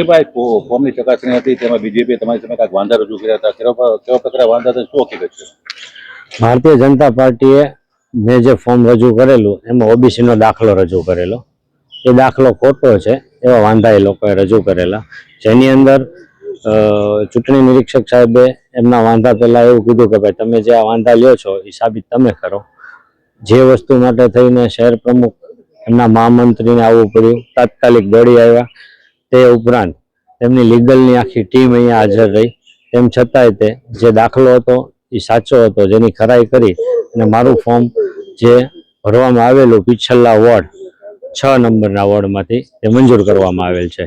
ભાઈ ફોર્મની ચકાસણી હતી તેમાં બીજેપી તમારી સામે કાંઈક વાંધા રજૂ કર્યા હતા. કેવા પ્રકારે વાંધા હતા, શું હકીકત છે? ભારતીય જનતા પાર્ટીએ મેં જે ફોર્મ રજૂ કરેલું એમાં ઓબીસીનો દાખલો રજૂ કરેલો, એ દાખલો ખોટો છે એવા વાંધા એ લોકોએ રજૂ કરેલા, જેની અંદર ચૂંટણી નિરીક્ષક સાહેબે એમના વાંધા પહેલા એવું કીધું કે ભાઈ તમે જે આ વાંધા લ્યો છો એ સાબિત તમે કરો. જે વસ્તુ માટે થઈને શહેર પ્રમુખ એમના મહામંત્રીને આવવું પડ્યું, તાત્કાલિક દોડી આવ્યા. તે ઉપરાંત તેમની લીગલની આખી ટીમ અહીંયા હાજર રહી. તેમ છતાંય તે જે દાખલો હતો એ સાચો હતો, જેની ખરાઈ કરી અને મારું ફોર્મ જે ભરવામાં આવેલું પિછલા વોર્ડ 6 નંબરના વોર્ડમાંથી તે મંજૂર કરવામાં આવેલ છે.